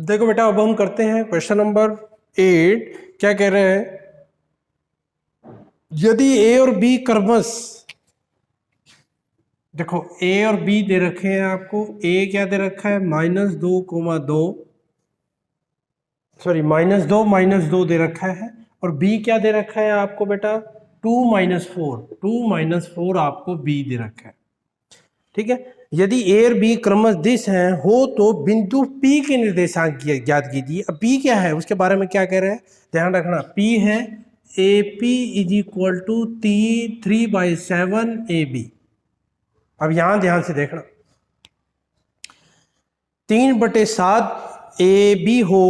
देखो बेटा, अब हम करते हैं क्वेश्चन नंबर 8। क्या कह रहे हैं, यदि ए और बी क्रमश, देखो ए और बी दे रखे हैं आपको। ए क्या दे रखा है, -2,2, सॉरी -2 दे रखा है। और बी क्या दे रखा है आपको बेटा, 2 - 4 आपको बी दे रखा है। ठीक है, यदि ए और बी क्रमश दिश हैं हो तो बिंदु पी के निर्देशांक ज्ञात कीजिए। अब पी क्या है उसके बारे में क्या कह रहे हैं, ध्यान रखना। पी है A P is equal to 3/7 A B. अब यहां ध्यान से देखना, 3/7 ए बी हो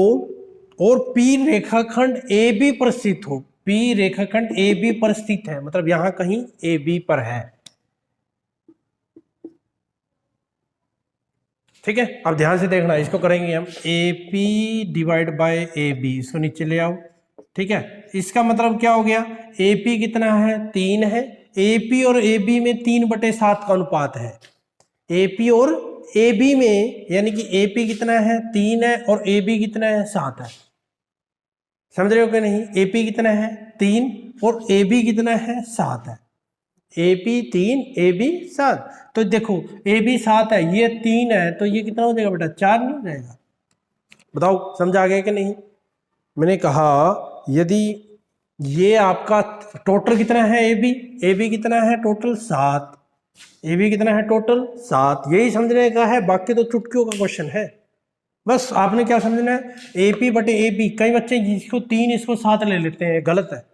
और पी रेखाखंड ए बी पर स्थित हो। पी रेखाखंड ए बी पर स्थित है, मतलब यहां कहीं ए बी पर है। ठीक है, अब ध्यान से देखना, इसको करेंगे हम A P divide by A B, इसको नीचे ले आओ। ठीक है, इसका मतलब क्या हो गया, ए पी कितना है, 3 है। ए पी और ए बी में 3/7 का अनुपात है। ए पी और ए बी में, यानी कि ए पी कितना है, 3 है, और ए बी कितना है, 7 है। समझ रहे हो कि नहीं, ए पी कितना है 3 और ए बी कितना है 7 है। ए पी 3 ए बी 7, तो देखो ए बी 7 है, ये 3 है, तो ये कितना हो जाएगा बेटा, 4 नहीं हो जाएगा। बताओ समझ आ गया कि नहीं। मैंने कहा यदि ये आपका टोटल कितना है, ए बी कितना है टोटल 7, ए बी कितना है टोटल 7, यही समझने का है, बाकी तो चुटकियों का क्वेश्चन है। बस आपने क्या समझना है, ए पी बटे ए बी। कई बच्चे जिसको 3 इसको 7 ले लेते हैं, गलत है।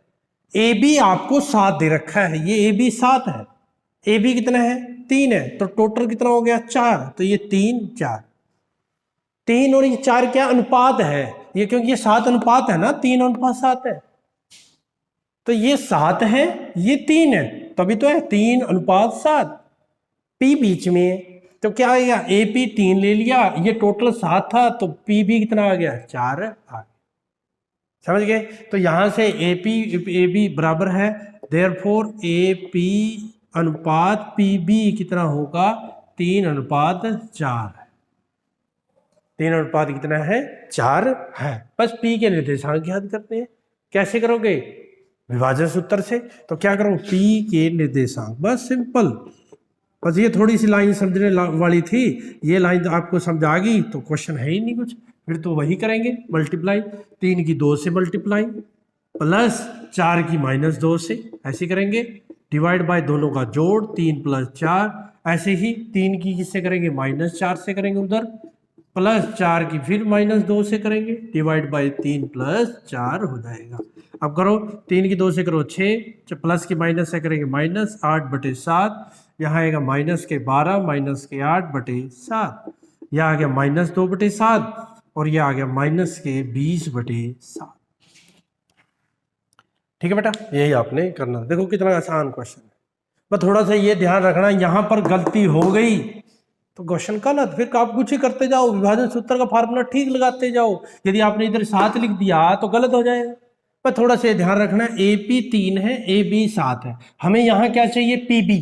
ए बी आपको 7 दे रखा है, ये ए बी 7 है, ए बी कितना है 3 है, तो टोटल कितना हो गया 4, तो ये 3 4, 3 और ये 4 क्या अनुपात है, ये क्योंकि ये 7 अनुपात है ना, 3:7 है, तो ये 7 है, ये 3 है, तभी तो है 3:7। पी बीच में, तो क्या आएगा, ए पी 3 ले लिया, ये टोटल 7 था, तो पी भी कितना आ गया 4 आ गया। समझ गए, तो यहां से ए बी बराबर है, देयरफॉर ए पी अनुपात पी बी कितना होगा, 3:4 है। 3 अनुपात कितना है 4 है। बस पी के निर्देशांक याद करते हैं। कैसे करोगे, विभाजन सूत्र से। तो क्या करो, पी के निर्देशांक, बस सिंपल। बस ये थोड़ी सी लाइन समझने वाली थी, ये लाइन तो आपको समझ आ गई तो क्वेश्चन है ही नहीं कुछ, फिर तो वही करेंगे मल्टीप्लाई। 3 की 2 से मल्टीप्लाई, प्लस 4 की -2 से, ऐसे करेंगे। डिवाइड बाय दोनों का जोड़, 3 + 4, ऐसे ही 3 की किससे करेंगे, -4 से करेंगे उधर, प्लस 4 की फिर -2 से करेंगे, डिवाइड बाय 3 + 4 हो जाएगा। अब करो, 3 की 2 से करो 6, प्लस की माइनस से करेंगे -8/7, यहाँ आएगा -12 -8/7, यह आ गया -2/7, और यह आ गया -20/7। ठीक है बेटा, यही आपने करना। देखो कितना आसान क्वेश्चन है, बस थोड़ा सा ये ध्यान रखना, यहाँ पर गलती हो गई तो क्वेश्चन गलत, फिर आप कुछ ही करते जाओ, विभाजन सूत्र का फार्मूला ठीक लगाते जाओ। यदि आपने इधर 7 लिख दिया तो गलत हो जाएगा। पर थोड़ा सा ध्यान रखना, ए पी 3 है, ए बी 7 है, हमें यहाँ क्या चाहिए, पी बी।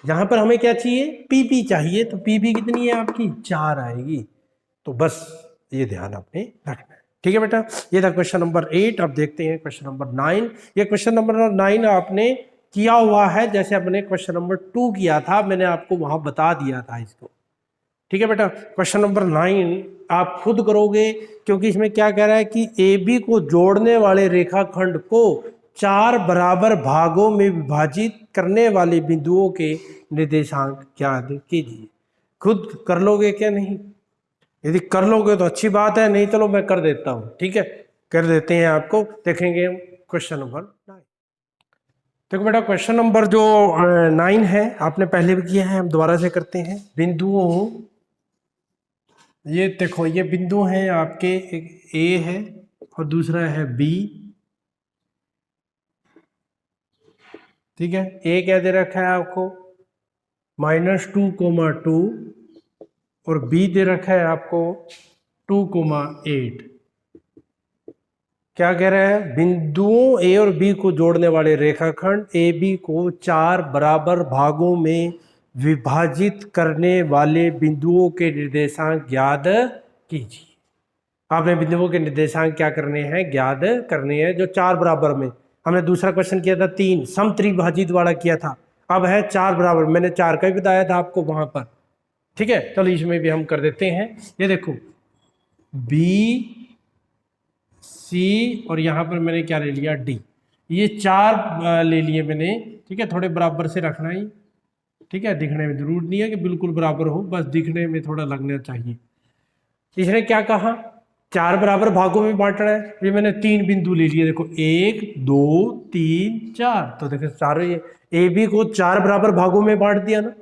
यहाँ पर हमें क्या चाहिए, पी बी चाहिए, तो पी बी कितनी है आपकी 4 आएगी। तो बस ये ध्यान आपने रखना है। ठीक है बेटा, ये था क्वेश्चन नंबर 8। अब देखते हैं क्वेश्चन नंबर 9। ये क्वेश्चन नंबर 9 आपने किया हुआ है, जैसे अपने क्वेश्चन नंबर 2 किया था, मैंने आपको वहां बता दिया था इसको। ठीक है बेटा, क्वेश्चन नंबर 9 आप खुद करोगे, क्योंकि इसमें क्या कह रहा है कि ए बी को जोड़ने वाले रेखाखंड को 4 बराबर भागों में विभाजित करने वाले बिंदुओं के निर्देशांक ज्ञात कीजिए। खुद कर लोगे क्या, नहीं? यदि कर लोगे तो अच्छी बात है, नहीं चलो मैं कर देता हूं। ठीक है, कर देते हैं आपको, देखेंगे क्वेश्चन नंबर 9। देखो बेटा, क्वेश्चन नंबर जो 9 है आपने पहले भी किया है, हम दोबारा से करते हैं। बिंदुओं, ये देखो ये बिंदु हैं आपके, एक ए है और दूसरा है बी। ठीक है, ए क्या दे रखा है आपको, -2,2, और बी दे रखा है आपको 2,8। क्या कह रहा है, बिंदुओं ए और बी को जोड़ने वाले रेखाखंड ए बी को 4 बराबर भागों में विभाजित करने वाले बिंदुओं के निर्देशांक ज्ञात कीजिए। आपने बिंदुओं के निर्देशांक क्या करने हैं, ज्ञात करने हैं। जो 4 बराबर में हमने दूसरा क्वेश्चन किया था 3 समत्रिभाजित वाला किया था, अब है 4 बराबर, मैंने 4 का भी बताया था आपको वहां पर। ठीक है, चलो इसमें भी हम कर देते हैं। ये देखो बी सी और यहाँ पर मैंने क्या ले लिया डी, ये 4 ले लिए मैंने। ठीक है, थोड़े बराबर से रखना ही, ठीक है, दिखने में जरूर नहीं है कि बिल्कुल बराबर हो, बस दिखने में थोड़ा लगना चाहिए। इसने क्या कहा, 4 बराबर भागों में बांटना है। ये मैंने 3 बिंदु ले लिए, देखो 1 2 3 4, तो देखो चारों ये ए बी को 4 बराबर भागों में बांट दिया ना।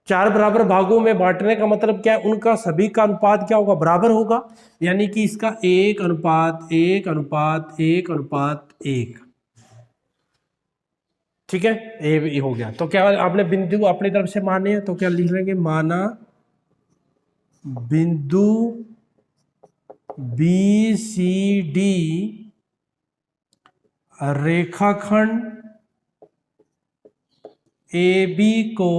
4 बराबर भागों में बांटने का मतलब क्या है, उनका सभी का अनुपात क्या होगा, बराबर होगा। यानी कि इसका 1 अनुपात 1 अनुपात 1 अनुपात 1। ठीक है, ए हो गया। तो क्या आपने बिंदु अपनी तरफ से माने हैं, तो क्या लिख लेंगे, माना बिंदु बी सी डी रेखाखंड ए बी को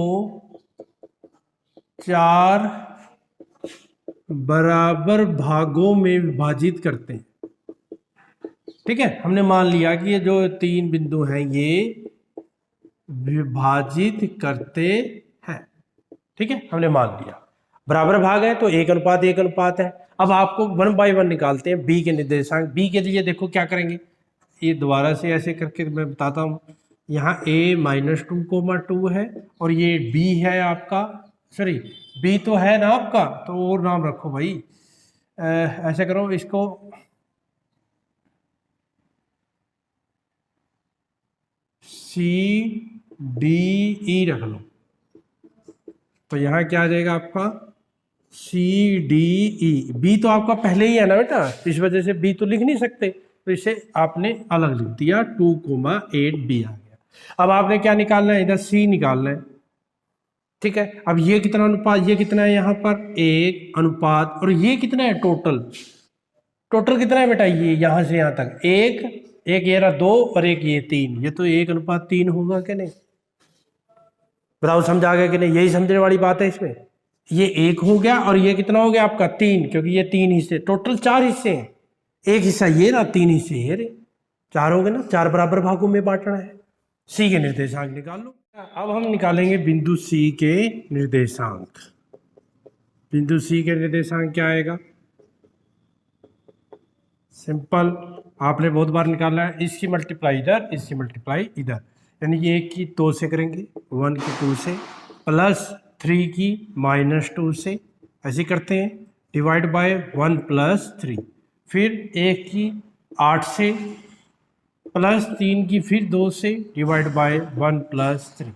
4 बराबर भागों में विभाजित करते हैं। ठीक है, हमने मान लिया कि ये जो 3 बिंदु हैं ये विभाजित करते हैं। ठीक है, हमने मान लिया बराबर भाग है तो 1 अनुपात 1 अनुपात है। अब आपको 1 बाय 1 निकालते हैं बी के निर्देशांक। बी के लिए देखो क्या करेंगे, ये दोबारा से ऐसे करके मैं बताता हूँ। यहाँ a -2, है और ये b है आपका, सॉरी b तो है ना आपका, तो और नाम रखो भाई। ऐसे करो इसको C D E रख लो, तो यहाँ क्या आ जाएगा आपका C D E। B तो आपका पहले ही है ना बेटा, इस वजह से B तो लिख नहीं सकते, तो इसे आपने अलग लिख दिया, 2,8B आ गया। अब आपने क्या निकालना है, इधर C निकालना है। ठीक है, अब ये कितना अनुपात, ये कितना है यहाँ पर 1 अनुपात, और ये कितना है टोटल, टोटल कितना है बेटा, ये यहाँ से यहाँ तक 1 1 ये रहा 2 और 1 ये 3, ये तो 1 अनुपात 3 होगा कि नहीं, बताओ समझ आ गया कि नहीं, यही समझने वाली बात है इसमें। ये 1 हो गया और ये कितना हो गया आपका 3, क्योंकि ये 3 हिस्से, टोटल 4 हिस्से हैं, 1 हिस्सा ये रहा, 3 हिस्से ये रहे, 4 हो गए ना, 4 बराबर भागों में बांटना है। सी के निर्देशांक निकाल लो। अब हम निकालेंगे बिंदु सी के निर्देशांक। बिंदु सी के निर्देशांक क्या आएगा, सिंपल, आपने बहुत बार निकाला है, इसकी मल्टीप्लाई इधर, इसकी मल्टीप्लाई इधर, यानी ये 1 की 2 से करेंगे, 1 की 2 से, प्लस 3 की -2 से, ऐसे करते हैं, डिवाइड बाय 1 + 3, फिर 1 की 8 से, प्लस 3 की फिर 2 से, डिवाइड बाय 1 + 3।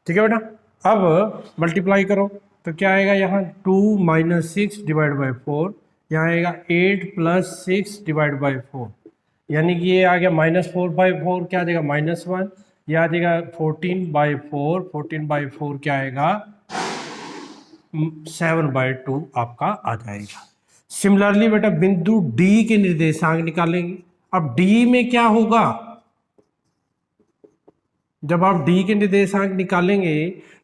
ठीक है बेटा, अब मल्टीप्लाई करो तो क्या आएगा, यहाँ 2 - 6 डिवाइड बाय 4, यहाँ आएगा 8 + 6 डिवाइड बाय 4, यानी कि ये आ गया -4/4, क्या आ जाएगा -1, ये आ जाएगा 14/4, 14/4 क्या आएगा 7/2 आपका आ जाएगा। सिमिलरली बेटा बिंदु डी के निर्देशांक निकालेंगे। अब डी में क्या होगा, जब आप डी के निर्देशांक निकालेंगे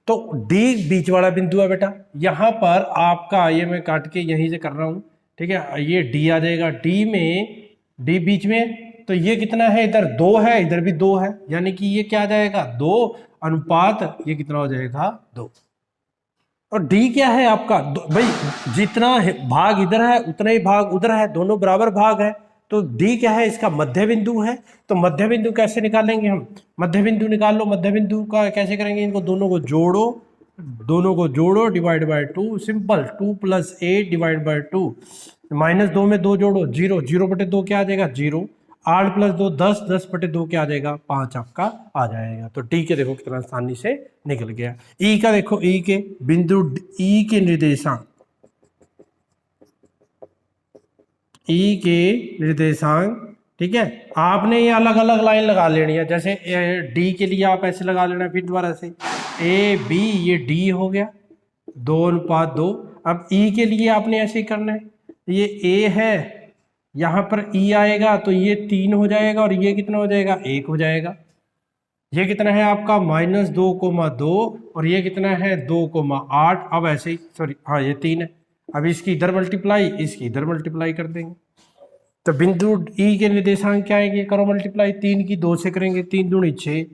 तो डी बीच वाला बिंदु है बेटा, यहां पर आपका, ये मैं काट के यहीं से कर रहा हूं, ठीक है, ये डी आ जाएगा, डी में, डी बीच में, तो ये कितना है, इधर 2 है, इधर भी 2 है, यानी कि ये क्या आ जाएगा 2 अनुपात, ये कितना हो जाएगा 2। और डी क्या है आपका, भाई जितना भाग इधर है उतना ही भाग उधर है, दोनों बराबर भाग है, तो डी क्या है, इसका मध्य बिंदु है। तो मध्य बिंदु कैसे निकालेंगे हम, मध्य बिंदु निकाल लो, मध्य बिंदु का कैसे करेंगे, इनको दोनों को जोड़ो, दोनों को जोड़ो, divide by 2, simple, 2 + 8 divide by 2, -2 में 2 जोड़ो 0, 0/2 क्या आ जाएगा 0, 8 + 2 10, 10/2 क्या आ जाएगा 5 आपका आ जाएगा। तो डी के देखो कितना आसानी से निकल गया। ई का देखो, ई के बिंदु ई के निर्देशांक, ई के निर्देशांक, ठीक है, आपने ये अलग अलग लाइन लगा लेनी है, जैसे डी के लिए आप ऐसे लगा लेना, फिर दोबारा से ए बी, ये डी हो गया 2:2। अब ई के लिए आपने ऐसे ही करना है, ये ए है, यहाँ पर ई आएगा तो ये 3 हो जाएगा, और ये कितना हो जाएगा 1 हो जाएगा। ये कितना है आपका -2,2, और ये कितना है 2,8। अब ऐसे ही, सॉरी हाँ ये 3 है, अब इसकी इधर मल्टीप्लाई, इसकी इधर मल्टीप्लाई कर देंगे, तो बिंदु ई के निर्देशांक क्या आएंगे, करो मल्टीप्लाई, 3 की 2 से करेंगे 3 दूनी 6,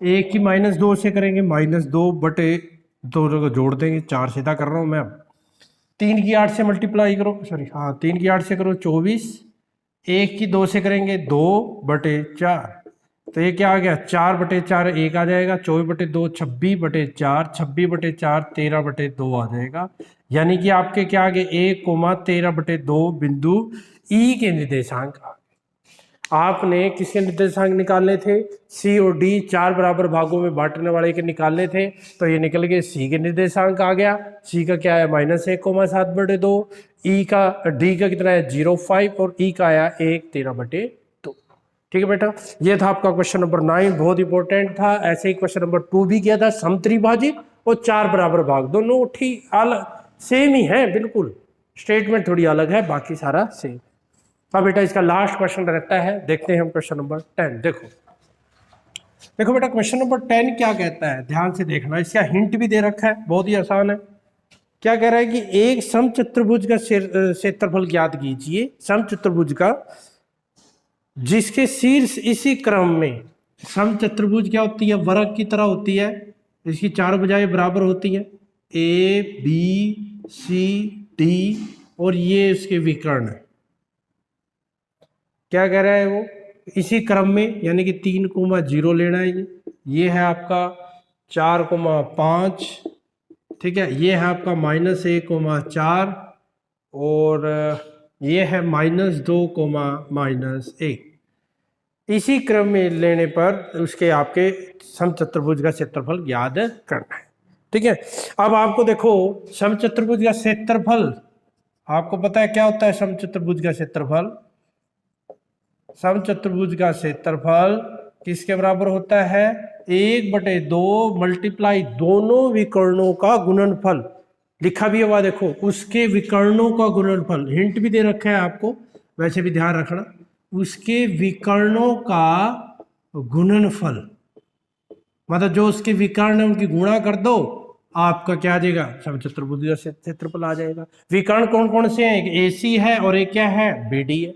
1 की -2 से करेंगे -2 बटे 2 को जोड़ देंगे, 4 सीधा कर रहा हूँ मैं। अब 3 की 8 से मल्टीप्लाई करो, सॉरी हाँ 3 की 8 से करो 24, 1 की 2 से करेंगे 2 बटे 4, तो ये क्या आ गया 4 बटे 4 1 आ जाएगा, 24 बटे 2 26 बटे 4, 26 बटे 4 13 बटे 2 आ जाएगा। यानी कि आपके क्या आ गए 1,13 बटे 2 बिंदु ई के निर्देशांक आ गए। आपने किसके निर्देशांक निकालने थे, सी और डी, 4 बराबर भागों में बांटने वाले के निकालने थे, तो ये निकल गए सी के निर्देशांक आ गया। सी का क्या है -1,7 बटे 2, ई का डी का कितना है 0,5 और ई का आया 1,13 बटे 2। ठीक है बेटा, ये था आपका क्वेश्चन नंबर 9, बहुत इंपॉर्टेंट था। ऐसे ही क्वेश्चन नंबर 2 भी किया था, समत्रिभाजित और 4 बराबर भाग दोनों ठीक अलग सेम ही है, बिल्कुल स्टेटमेंट थोड़ी अलग है, बाकी सारा सेम। अब बेटा इसका लास्ट क्वेश्चन रहता है, देखते हैं हम क्वेश्चन नंबर 10। देखो बेटा क्वेश्चन नंबर 10 क्या कहता है, ध्यान से देखना, इसका हिंट भी दे रखा है, बहुत ही आसान है। क्या कह रहा है कि एक समचतुर्भुज का क्षेत्रफल ज्ञात कीजिए, समचतुर्भुज का जिसके शीर्ष इसी क्रम में, समचतुर्भुज क्या होती है, वर्ग की तरह होती है, इसकी चारों भुजाएं बराबर होती हैं, ए बी सी डी, और ये इसके विकर्ण है। क्या कह रहा है वो, इसी क्रम में, यानी कि 3,0 लेना है। ये है आपका 4,5, ठीक है, ये है आपका -1,4 और ये है -2,-1। इसी क्रम में लेने पर उसके आपके समचतुर्भुज का क्षेत्रफल ज्ञात करना है। ठीक है, अब आपको देखो समचतुर्भुज का क्षेत्रफल, आपको पता है क्या होता है समचतुर्भुज का क्षेत्रफल, समचतुर्भुज का क्षेत्रफल किसके बराबर होता है, 1/2 मल्टीप्लाई दोनों विकर्णों का गुणनफल, लिखा भी हुआ देखो, उसके विकर्णों का गुणनफल, हिंट भी दे रखा है आपको, वैसे भी ध्यान रखना, उसके विकर्णों का गुणनफल, मतलब जो उसके विकर्ण है उनकी गुणा कर दो, आपका क्या आ जाएगा समचतुर्भुज का क्षेत्रफल आ जाएगा। विकर्ण कौन कौन से हैं, एक AC है और एक क्या है BD है।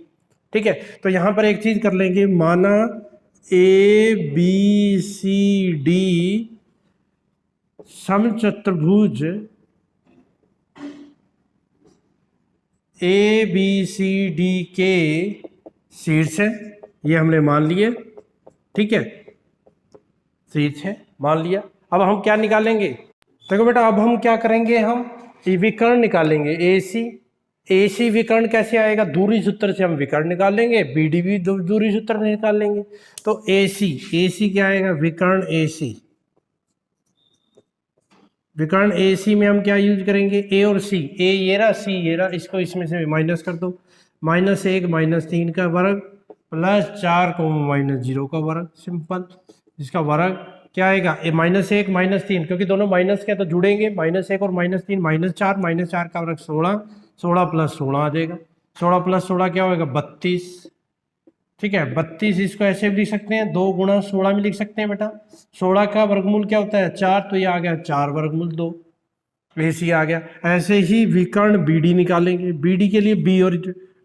ठीक है, तो यहां पर एक चीज कर लेंगे, माना ABCD समचतुर्भुज ABCD के शीर्ष है, ये हमने मान लिए। ठीक है, शीर्ष है मान लिया। अब हम क्या निकालेंगे, देखो बेटा अब हम क्या करेंगे, हम विकर्ण निकालेंगे। AC विकर्ण कैसे आएगा, दूरी सूत्र से हम विकर्ण निकाल लेंगे, BD भी दूरी सूत्र से निकाल लेंगे। तो AC क्या आएगा, विकर्ण AC, विकर्ण AC में हम क्या यूज करेंगे, A और C, A ये रहा, C ये रहा, इसको इसमें से माइनस कर दो, -1 -3 का वर्ग +4 -0 का वर्ग, सिंपल। इसका वर्ग क्या आएगा, -1 -3, क्योंकि दोनों माइनस के तो जुड़ेंगे, -1 और -3 -4, -4 का वर्ग 16, 16 + 16 आ जाएगा, 16 + 16 क्या होगा 32। ठीक है, 32 इसको ऐसे भी लिख सकते हैं, 2 × 16 में लिख सकते हैं बेटा। 16 का वर्गमूल क्या होता है 4, तो ये आ गया 4 वर्गमूल 2, AC आ गया। ऐसे ही विकर्ण BD निकालेंगे, BD के लिए B और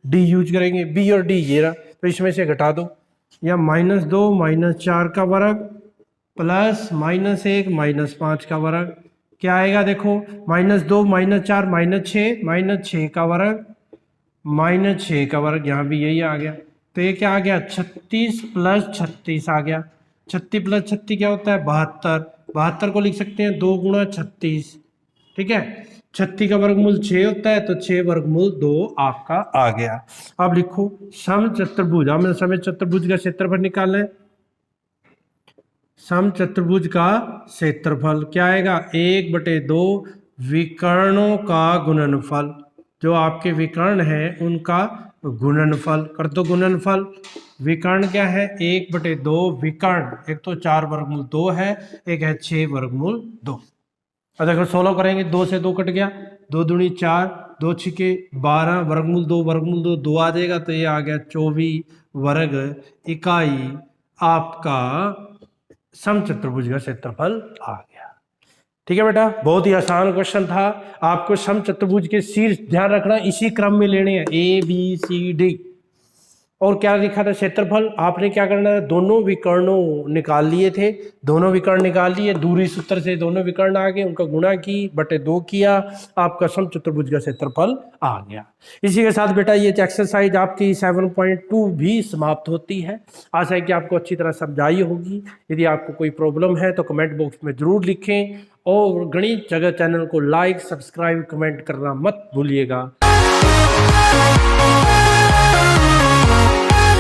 D यूज करेंगे, B और D ये रहा, तो इसमें से घटा दो, या -2 -4 का वर्ग प्लस -1 -5 का वर्ग, क्या आएगा देखो, -2 -4 -6 का वर्ग -6 का वर्ग, यहाँ भी यही आ गया, तो ये क्या आ गया 36 + 36 आ गया। 36 + 36 क्या होता है 72, 72 को लिख सकते हैं 2 × 36। ठीक है, 36 का वर्गमूल 6 होता है, तो 6 वर्गमूल 2 आपका आ गया। अब लिखो समचतुर्भुज, हमें समचतुर्भुज का क्षेत्रफल निकालना है। समचतुर्भुज का क्षेत्रफल क्या आएगा, 1/2 विकर्णों का गुणनफल, जो आपके विकर्ण हैं उनका गुणनफल कर दो। गुणनफल विकर्ण क्या है 1/2 विकर्ण, एक तो 4 वर्गमूल 2 है, एक है 6 वर्गमूल 2। अब देखो 16 करेंगे, 2 से 2 कट गया, 2 दूनी 4, 2 छिके 12, वर्गमूल 2 वर्गमूल 2 2 आ जाएगा, तो ये आ गया 24 वर्ग इकाई आपका समचतुर्भुज का क्षेत्रफल आ गया। ठीक है बेटा, बहुत ही आसान क्वेश्चन था। आपको समचतुर्भुज के शीर्ष ध्यान रखना इसी क्रम में लेने हैं, ए बी सी डी। और क्या लिखा था, क्षेत्रफल। आपने क्या करना है, दोनों विकर्णों निकाल लिए थे, दोनों विकर्ण निकाल लिए, दूरी सूत्र से दोनों विकर्ण आ गए, उनका गुणा की बटे 2 किया, आपका समचतुर्भुज का क्षेत्रफल आ गया। इसी के साथ बेटा ये एक्सरसाइज आपकी 7.2 भी समाप्त होती है। आशा है कि आपको अच्छी तरह समझाई होगी। यदि आपको कोई प्रॉब्लम है तो कमेंट बॉक्स में जरूर लिखें, और गणित जगत चैनल को लाइक, सब्सक्राइब, कमेंट करना मत भूलिएगा।